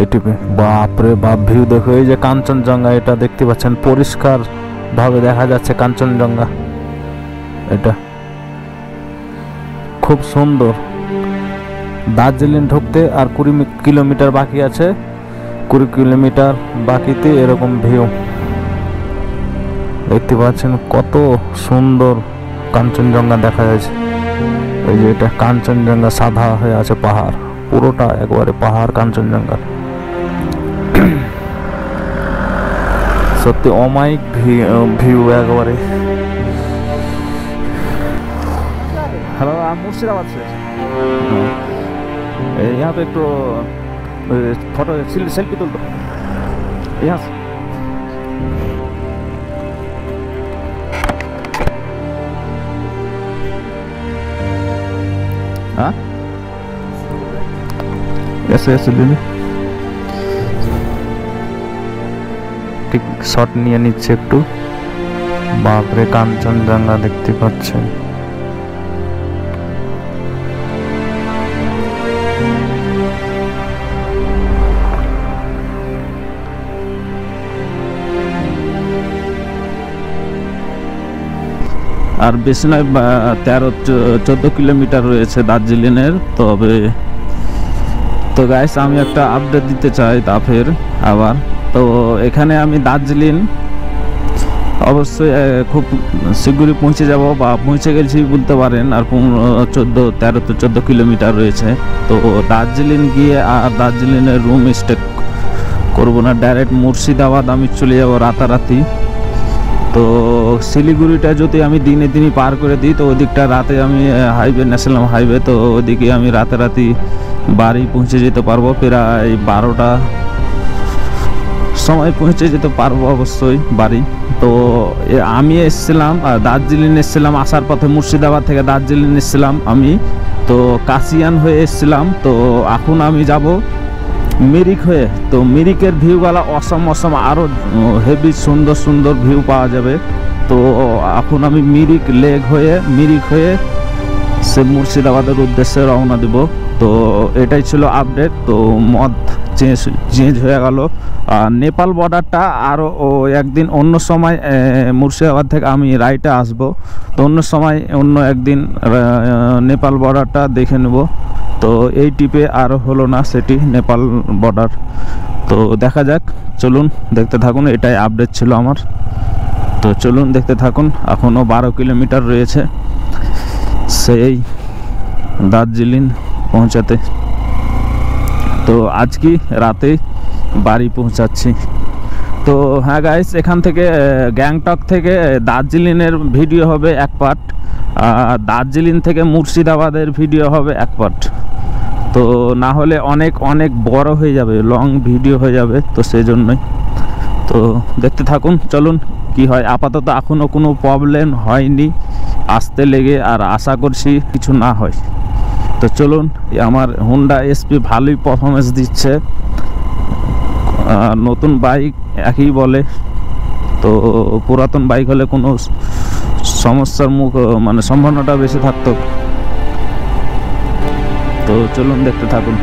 ATP বাপরে বাপ, view দেখো। এই যে কাঞ্চনজঙ্ঘা, এটা দেখতে পাচ্ছেন, পরিষ্কার ভাবে দেখা যাচ্ছে কাঞ্চনজঙ্ঘা। এটা খুব সুন্দর। দার্জিলিং ঢুকতে আর 20 কিলোমিটার বাকি আছে। 20 কিলোমিটার বাকিতে এরকম ভিউ দেখতে পাচ্ছেন, কত সুন্দর কাঞ্চনজঙ্ঘা দেখা যাচ্ছে। এই যে এটা কাঞ্চনজঙ্ঘা, সাদা হয়ে আছে পাহাড়, পুরোটা একবারে পাহাড় কাঞ্চনজঙ্ঘা। सत्य अमायिक व्यू एकबारे। हेलो, आप मुर्शिदाबाद से? यहाँ पे एक तो फोटो सेल्फी तुल दो यहाँ से। हाँ, ऐसे ऐसे ले ली। ঠিক শট নিয়ে নিচ্ছে একটু। বাপরে, কাঞ্চনজঙ্ঘা দেখতে পাচ্ছেন। আর বেশি নয়, 13-14 কিলোমিটার রয়েছে দার্জিলিংয়ের। তো গাইস, আমি একটা আপডেট দিতে চাই তাফের আবার। তো এখানে আমি দার্জিলিং অবশ্যই খুব শীঘ্রই পৌঁছে যাব, বা পৌঁছে গেছি বলতে পারেন। আর 13-14 কিলোমিটার রয়েছে। তো দার্জিলিং গিয়ে আর দার্জিলিংয়ের রুম স্টে করবো না, ডাইরেক্ট মুর্শিদাবাদ আমি চলে যাব রাতারাতি। তো শিলিগুড়িটা যদি আমি দিনে পার করে দিই, তো ওই দিকটা রাতে আমি হাইওয়ে, ন্যাশনাল হাইওয়ে, তো ওইদিকে আমি রাতারাতি বাড়ি পৌঁছে যেতে পারবো। প্রায় 12টা সময় পৌঁছে যেতে পারবো অবশ্যই বাড়ি। তো আমি এসেছিলাম দার্জিলিং, এসেছিলাম আসার পথে মুর্শিদাবাদ থেকে দার্জিলিং এসেছিলাম আমি। তো কাশিয়ান হয়ে এসেছিলাম। তো এখন আমি যাব মিরিক হয়ে। তো মিরিকের ভিউগুলো অসম আরও হেভি সুন্দর ভিউ পাওয়া যাবে। তো এখন আমি মিরিক হয়ে সে মুর্শিদাবাদের উদ্দেশ্যে রওনা দেব। তো এটাই ছিল আপডেট। তো মদ চেঞ্জ হয়ে গেল। নেপাল বর্ডারটা আরও একদিন অন্য সময়, মুর্শিদাবাদ থেকে আমি রাইটে আসব। তো অন্য সময় অন্য একদিন নেপাল বর্ডারটা দেখে নেব। তো এই ট্রিপে আর হলো না সেটি নেপাল বর্ডার। তো দেখা যাক, চলুন দেখতে থাকুন। এটাই আপডেট ছিল আমার। তো চলুন দেখতে থাকুন। এখনও 12 কিলোমিটার রয়েছে সেই দার্জিলিং পৌঁছাতে। তো আজকে রাতে বাড়ি পৌঁছাচ্ছি। তো হ্যাঁ গাইস, এখান থেকে গ্যাংটক থেকে দার্জিলিংয়ের ভিডিও হবে এক পার্ট, আর দার্জিলিং থেকে মুর্শিদাবাদের ভিডিও হবে এক পার্ট। তো না হলে অনেক বড় হয়ে যাবে, লং ভিডিও হয়ে যাবে। তো সেই জন্যই তো দেখতে থাকুন, চলুন কি হয়। আপাতত এখনও কোনো প্রবলেম হয়নি আসতে লেগে, আর আশা করছি কিছু না হয়। তো চলুন, আমার হুন্ডা এসপি ভালোই পারফরমেন্স দিচ্ছে। নতুন বাইক একই বলে। তো পুরাতন বাইক হলে কোনো সমস্যার মানে সম্ভাবনাটা বেশি থাকতো। তো চলুন দেখতে থাকুন।